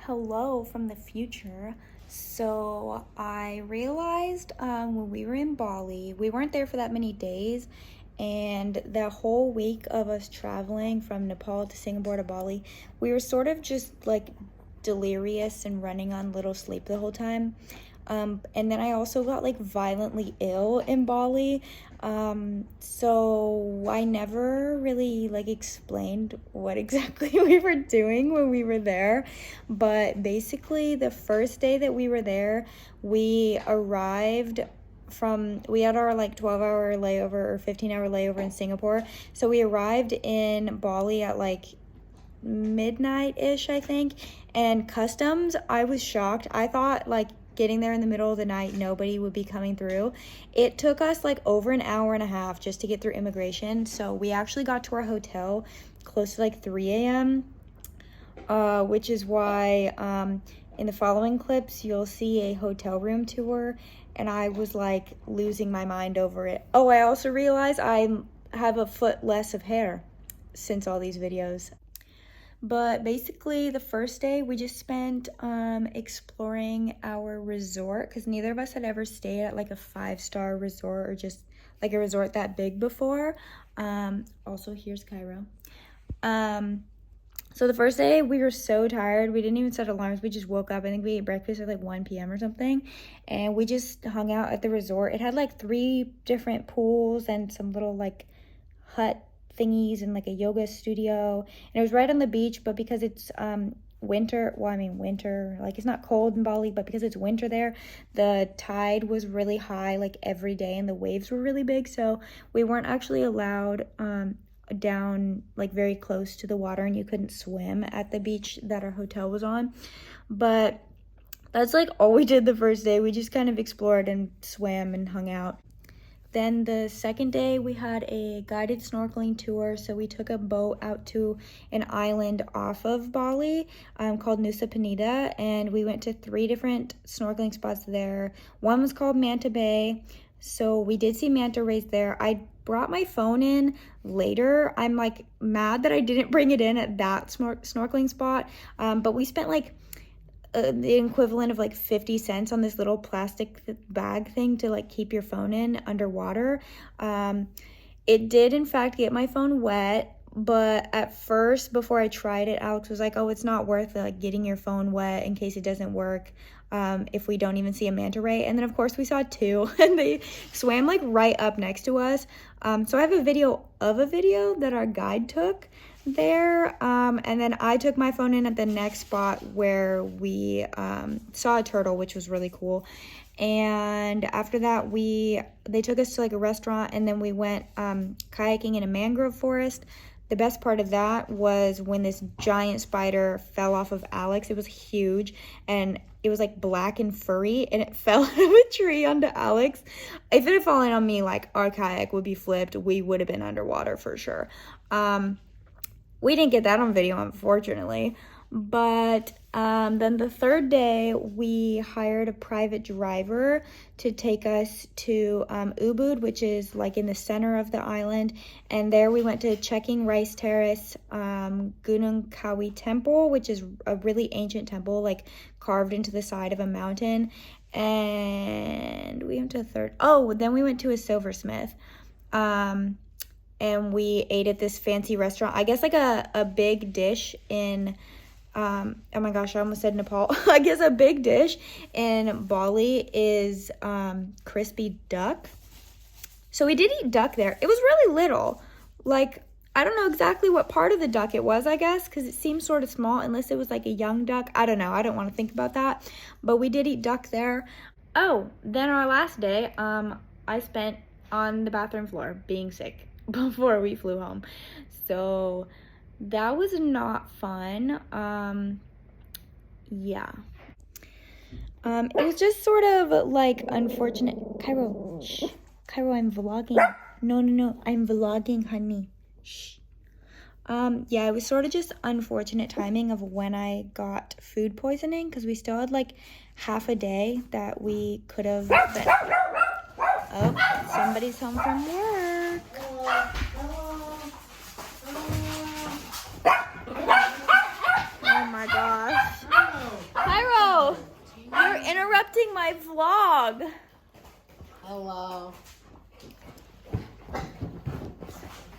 Hello from the future. So I realized when we were in Bali, we weren't there for that many days, and the whole week of us traveling from Nepal to Singapore to Bali, we were sort of just like delirious and running on little sleep the whole time. And then I also got like violently ill in Bali. So I never really like explained what exactly we were doing when we were there. But basically, the first day that we were there, we arrived we had our like 12-hour layover or 15-hour layover in Singapore. So we arrived in Bali at like midnight-ish, I think. And customs, I was shocked. I thought like getting there in the middle of the night, nobody would be coming through. It took us like over an hour and a half just to get through immigration. So we actually got to our hotel close to like 3 a.m. Which is why in the following clips you'll see a hotel room tour, and I was like losing my mind over it. Oh, I also realized I have a foot less of hair since all these videos. But basically, the first day we just spent exploring our resort, because neither of us had ever stayed at like a 5-star resort or just like a resort that big before. Also, here's Cairo. So the first day we were so tired, we didn't even set alarms. We just woke up. I think we ate breakfast at like 1 p.m. or something, and we just hung out at the resort. It had like 3 different pools and some little like hut thingies and like a yoga studio, and it was right on the beach. But because it's winter, like it's not cold in Bali, but because it's winter there, the tide was really high like every day, and the waves were really big, so we weren't actually allowed down like very close to the water, and you couldn't swim at the beach that our hotel was on. But that's like all we did the first day. We just kind of explored and swam and hung out. Then the second day we had a guided snorkeling tour. So we took a boat out to an island off of Bali called Nusa Penida, and we went to 3 different snorkeling spots there. One was called Manta Bay. So we did see manta rays there. I brought my phone in later. I'm like mad that I didn't bring it in at that snorkeling spot. But we spent like the equivalent of like 50 cents on this little plastic bag thing to like keep your phone in underwater. It did in fact get my phone wet, but at first, before I tried it, Alex was like, oh, it's not worth like getting your phone wet in case it doesn't work if we don't even see a manta ray. And then of course we saw 2 and they swam like right up next to us. So I have a video that our guide took there, and then I took my phone in at the next spot where we saw a turtle, which was really cool. And after that they took us to like a restaurant, and then we went kayaking in a mangrove forest. The best part of that was when this giant spider fell off of Alex. It was huge, and it was like black and furry, and it fell out of a tree onto Alex. If it had fallen on me, like our kayak would be flipped. We would have been underwater for sure. We didn't get that on video, unfortunately. But then the third day, we hired a private driver to take us to Ubud, which is like in the center of the island. And there we went to Checking Rice Terrace, Gunung Kawi Temple, which is a really ancient temple, like carved into the side of a mountain. And we went to then we went to a silversmith. And we ate at this fancy restaurant. I guess like a big dish in, oh my gosh, I almost said Nepal. I guess a big dish in Bali is crispy duck. So we did eat duck there. It was really little. Like, I don't know exactly what part of the duck it was, I guess, because it seems sort of small, unless it was like a young duck. I don't know. I don't want to think about that. But we did eat duck there. Oh, then our last day, I spent on the bathroom floor being sick before we flew home. So that was not fun. Yeah. It was just sort of like unfortunate. Cairo, shh. Cairo, I'm vlogging. No, I'm vlogging, honey. Shh. Yeah, it was sort of just unfortunate timing of when I got food poisoning, because we still had like half a day that we could have been. Oh, somebody's home from work. Oh my gosh. interrupting my vlog. Hello.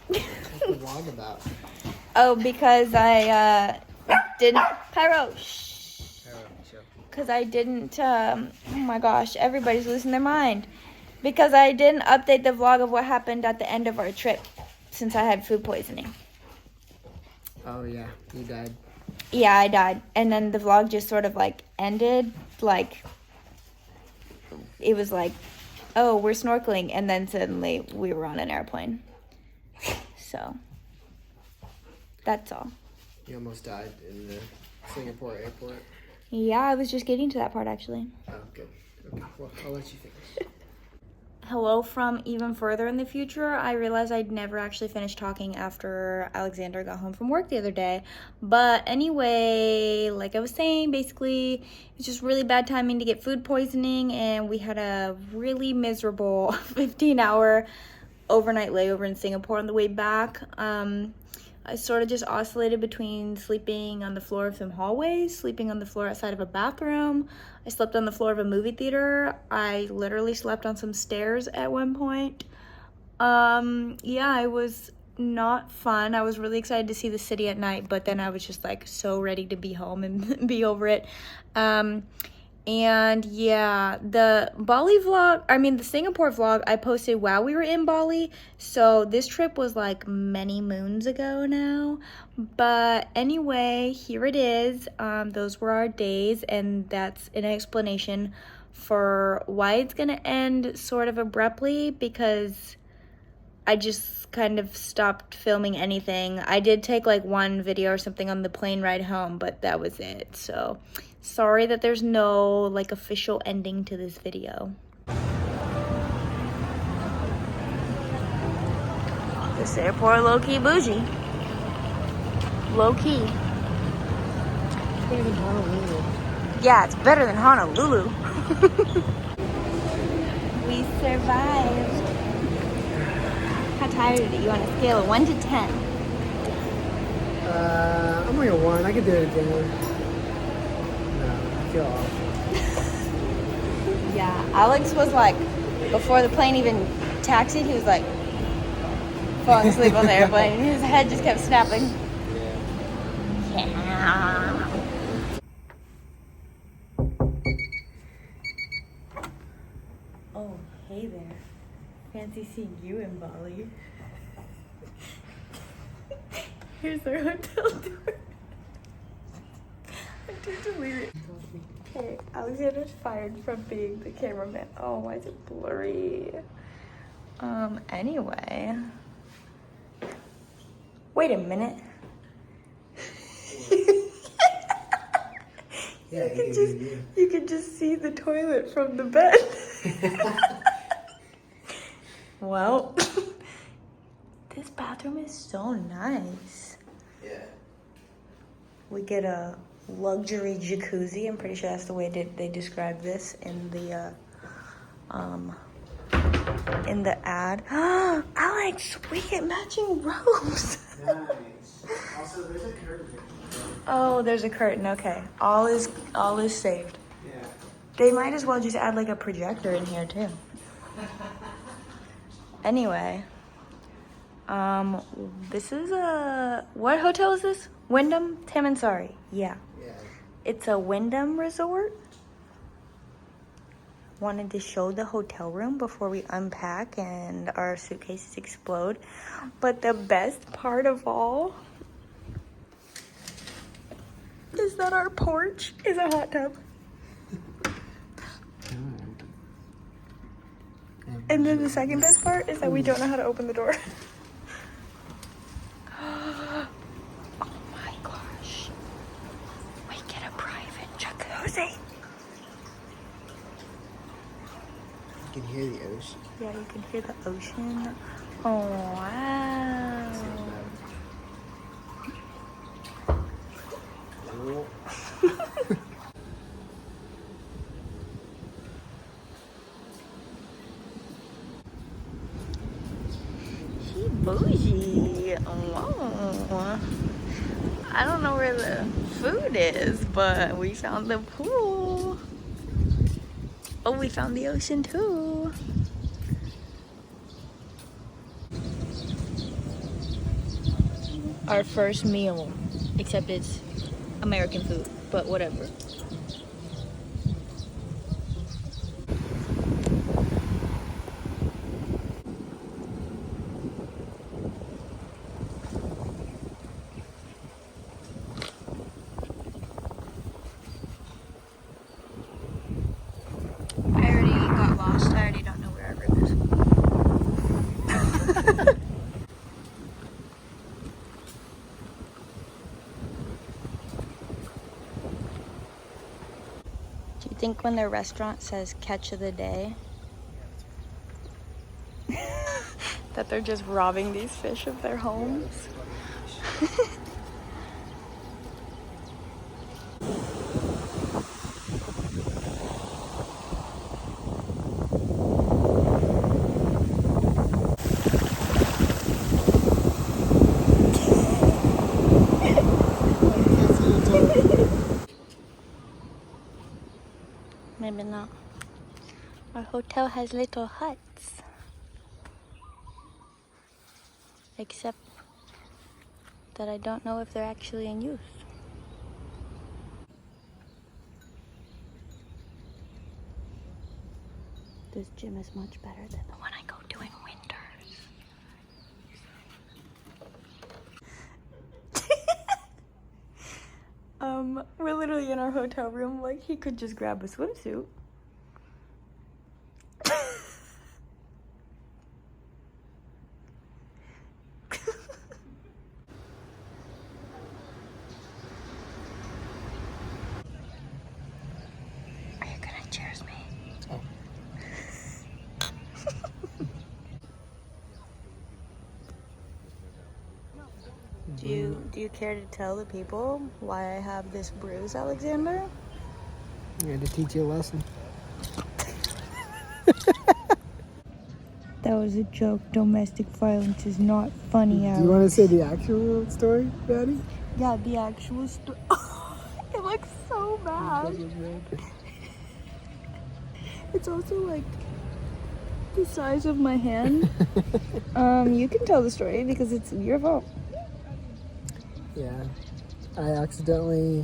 What's the vlog about? Oh, because I didn't. Pyro. Shh. Because I didn't. Oh my gosh, everybody's losing their mind. Because I didn't update the vlog of what happened at the end of our trip since I had food poisoning. Oh yeah, you died. Yeah, I died. And then the vlog just sort of like ended. Like, it was like, oh, we're snorkeling. And then suddenly we were on an airplane. So, that's all. You almost died in the Singapore airport. Yeah, I was just getting to that part actually. Oh, good. Okay, well, I'll let you finish. Hello from even further in the future. I realized I'd never actually finished talking after Alexander got home from work the other day. But anyway, like I was saying, basically, it was just really bad timing to get food poisoning, and we had a really miserable 15-hour overnight layover in Singapore on the way back. I sort of just oscillated between sleeping on the floor of some hallways, sleeping on the floor outside of a bathroom. I slept on the floor of a movie theater. I literally slept on some stairs at one point. Yeah, it was not fun. I was really excited to see the city at night, but then I was just like so ready to be home and be over it. And yeah, the Singapore vlog I posted while we were in Bali. So this trip was like many moons ago now. But anyway, here it is. Those were our days, and that's an explanation for why it's gonna end sort of abruptly, because I just kind of stopped filming anything. I did take like one video or something on the plane ride home, but that was it. So sorry that there's no like official ending to this video. This airport low-key bougie. Low-key. Better than Honolulu. Yeah, it's better than Honolulu. We survived. How tired are you on a scale of 1 to 10? I'm like a 1. I could do it again. No, I feel awful. Yeah, Alex was like, before the plane even taxied, he was like falling asleep on the airplane. His head just kept snapping. Yeah. Oh, hey there. Fancy seeing you in Bali. Here's our hotel door. I did delete it. Okay, Alexander's fired from being the cameraman. Oh, why is it blurry? Anyway. Wait a minute. Yeah, you can just see the toilet from the bed. Well, this bathroom is so nice. Yeah. We get a luxury jacuzzi. I'm pretty sure that's the way they describe this in the ad. Alex, we get matching robes. Nice. Also, there's a curtain. Oh, there's a curtain. Okay, all is saved. Yeah. They might as well just add like a projector in here too. Anyway, this is what hotel is this? Wyndham Tamansari. Yeah. Yeah. It's a Wyndham resort. Wanted to show the hotel room before we unpack and our suitcases explode. But the best part of all is that our porch is a hot tub. And then the second best part is that we don't know how to open the door. Oh my gosh. We get a private jacuzzi. You can hear the ocean. Yeah, you can hear the ocean. Oh, wow. She bougie. Oh. I don't know where the food is, but we found the pool. Oh, we found the ocean too. Our first meal, except it's American food, but whatever. I already got lost. I already don't know where everything is. Do you think when their restaurant says catch of the day that they're just robbing these fish of their homes? Maybe not. Our hotel has little huts. Except that I don't know if they're actually in use. This gym is much better than the one I go to in winters. We're literally in our hotel room, like he could just grab a swimsuit. Are you gonna cheers me? Oh. Do you care to tell the people why I have this bruise, Alexander? I had to teach you a lesson. That was a joke. Domestic violence is not funny, Alex. Do you want to say the actual story, Daddy? Yeah, the actual story. It looks so bad. It's also like the size of my hand. You can tell the story because it's your fault. Yeah. I accidentally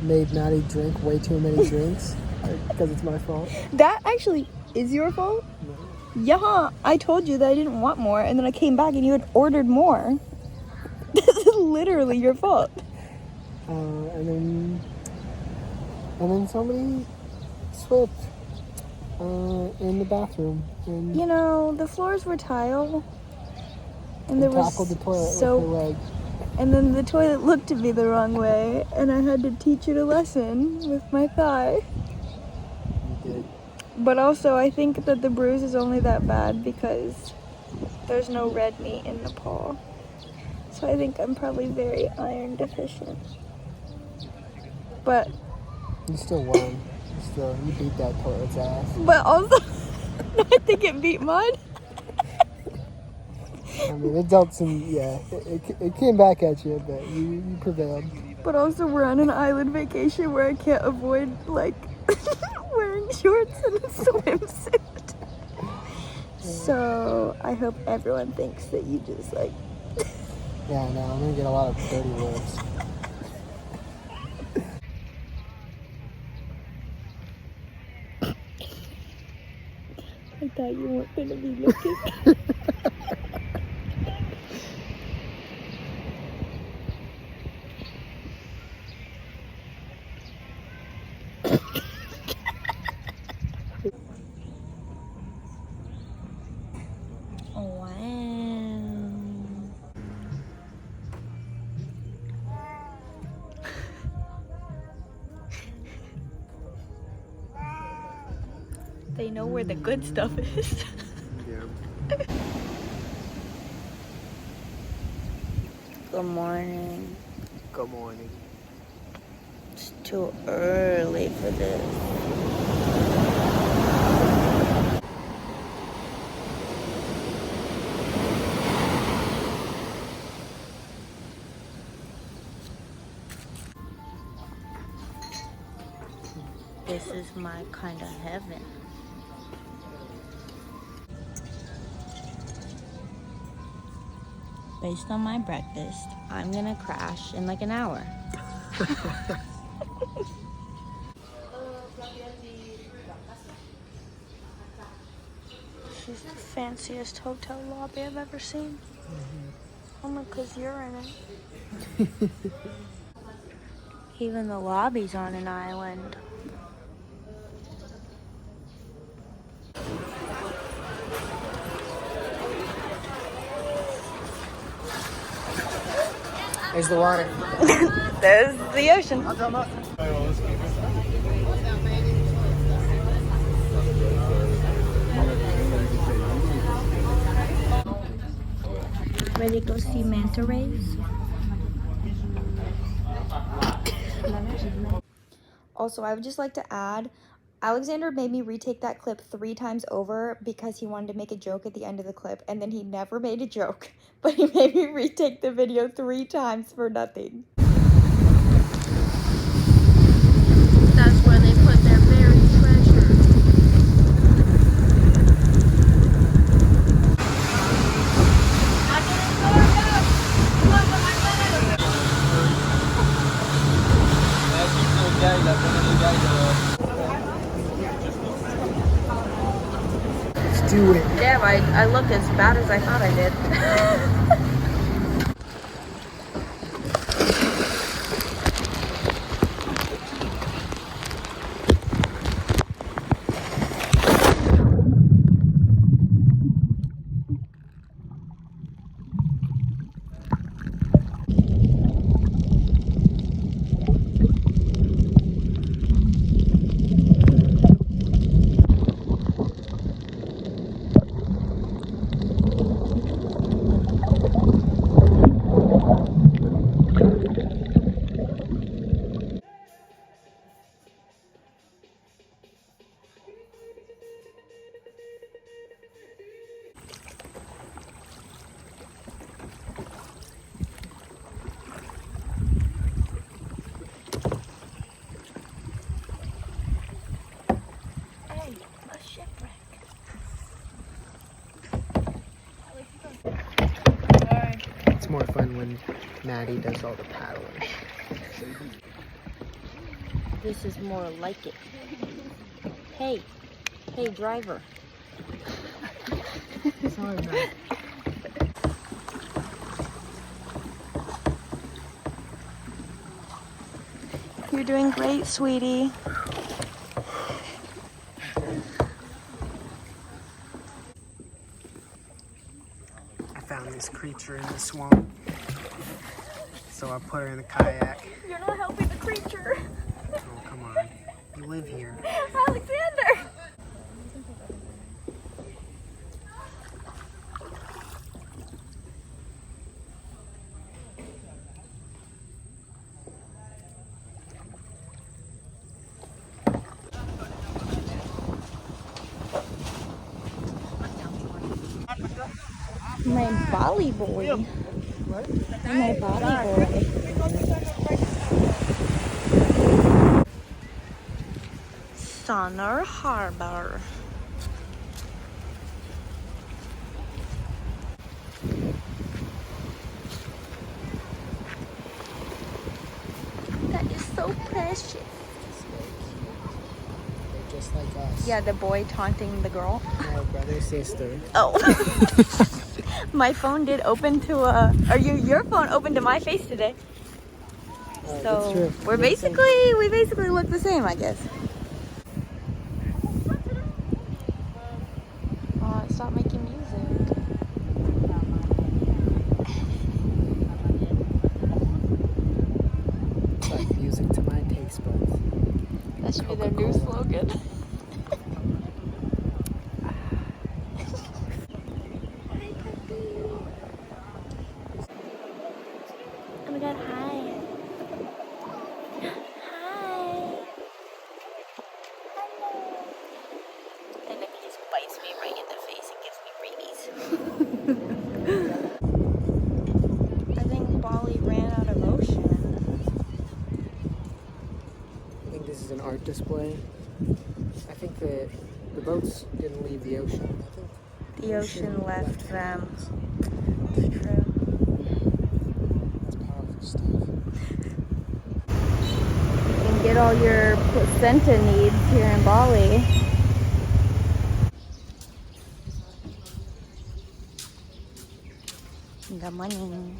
made Maddie drink way too many drinks because it's my fault. That actually is your fault? No. Yeah, I told you that I didn't want more, and then I came back and you had ordered more. This is literally your fault. And then somebody slipped in the bathroom. And You know, the floors were tile, and there was tackled the toilet soap. with her leg. And then the toilet looked at me the wrong way, and I had to teach it a lesson with my thigh. You did. But also, I think that the bruise is only that bad because there's no red meat in Nepal. So I think I'm probably very iron deficient. But You still won. You beat that toilet's ass. But also, I think it beat mine. I mean, it dealt some, yeah, it came back at you, but you prevailed. But also, we're on an island vacation where I can't avoid, like, wearing shorts and a swimsuit. So, I hope everyone thinks that you just, like... Yeah, no, I'm gonna get a lot of dirty looks. I thought you weren't gonna be looking. Wow. They know where the good stuff is. Yeah. Good morning. Good morning. It's too early for this. This is my kind of heaven. Based on my breakfast, I'm gonna crash in like an hour. This is the fanciest hotel lobby I've ever seen. Only because you're in it. Even the lobby's on an island. There's the water. There's the ocean. Ready to go see manta rays? Also, I would just like to add, Alexander made me retake that clip 3 times over because he wanted to make a joke at the end of the clip, and then he never made a joke, but he made me retake the video 3 times for nothing. That's where they put their buried treasure. Let's do it. Damn, I look as bad as I thought I did. It's more fun when Maddie does all the paddling. This is more like it. Hey, driver. Sorry, Matt. You're doing great, sweetie. I found this creature in the swamp, so I put her in the kayak. You're not helping the creature. Oh, come on. You live here. Alexander! My Bali boy. What? My Bali boy. Summer Harbor. That is so precious. They're just like us. Yeah, the boy taunting the girl. No, brother, sister. Oh. My phone did open to your phone opened to my face today. That's So true. we basically look the same, I guess. Stop making music. It's like music to my taste buds. That should be their new slogan. Oh my god, hi. Hi. And then he just bites me right in the face and gives me rabies. I think Bali ran out of ocean. I think this is is an art display. I think that the boats didn't leave the ocean. I think The ocean left them. It's true. That's powerful stuff. You can get all your placenta needs here in Bali. The money.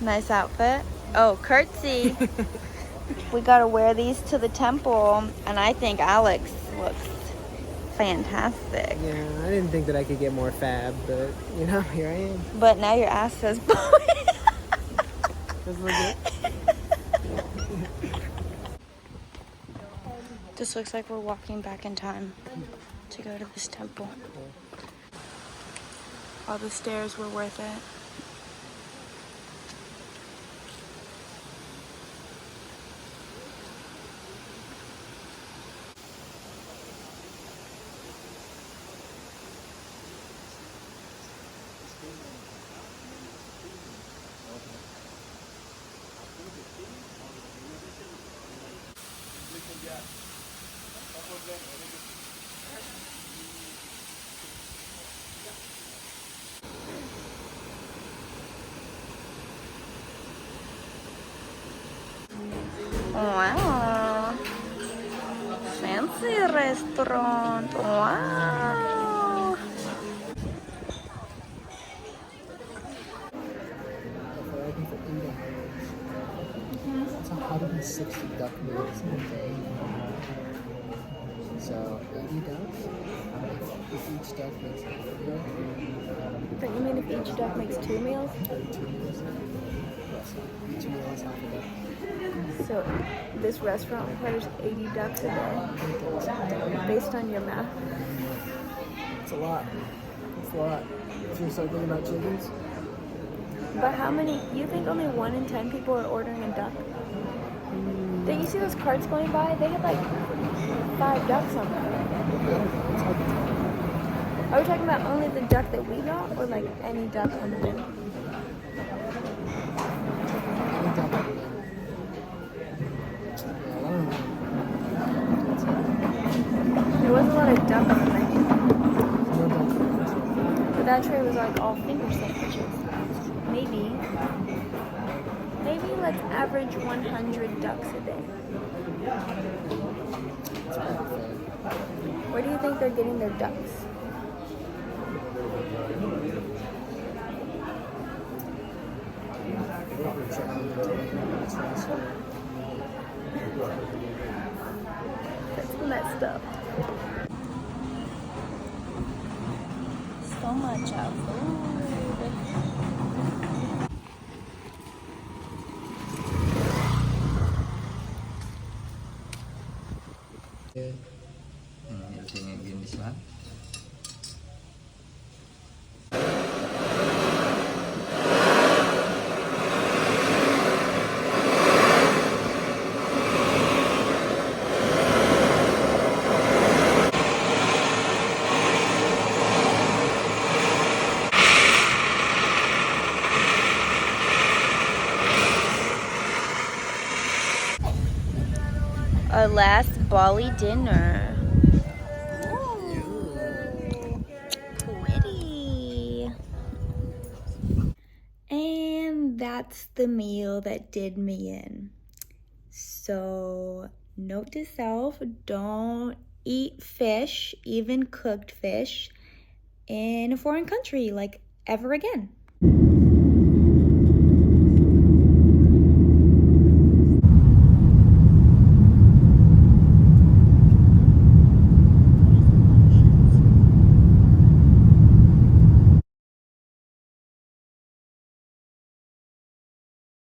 Nice outfit. Oh, curtsy. We gotta wear these to the temple, and I think Alex looks fantastic. Yeah, I didn't think that I could get more fab, but you know, here I am. But now your ass says boy. Doesn't look good. This looks like we're walking back in time to go to this temple. All the stairs were worth it. Wow. Fancy restaurant. Wow. It's 160 duck meals in a day. So 80 ducks. If each duck makes a meal. But you mean if each duck makes 2 meals? 2 meals. Yes. Each meal is half a duck. So this restaurant requires 80 ducks a day, based on your math. It's a lot. It's a lot. If you start thinking about chickens. But how many? You think only 1 in 10 people are ordering a duck? Did you see those carts going by? They had like 5 ducks on them. I don't know. It's hard to tell. Are we talking about only the duck that we got, or like any duck on the menu? Any duck on the menu. Yeah, I don't know. There wasn't a lot of duck on the menu. No duck. But that tray was like all finger sandwiches. Maybe let's average 100 ducks a day. It's probably fair. Where do you think they're getting their ducks? Probably drowned into it. It's faster. That's messed up. So much of food. Our last Bali dinner. Ooh, pretty. 1 that's the meal that did me in. So, note to self, don't eat fish, even cooked fish, in a foreign country, like ever again.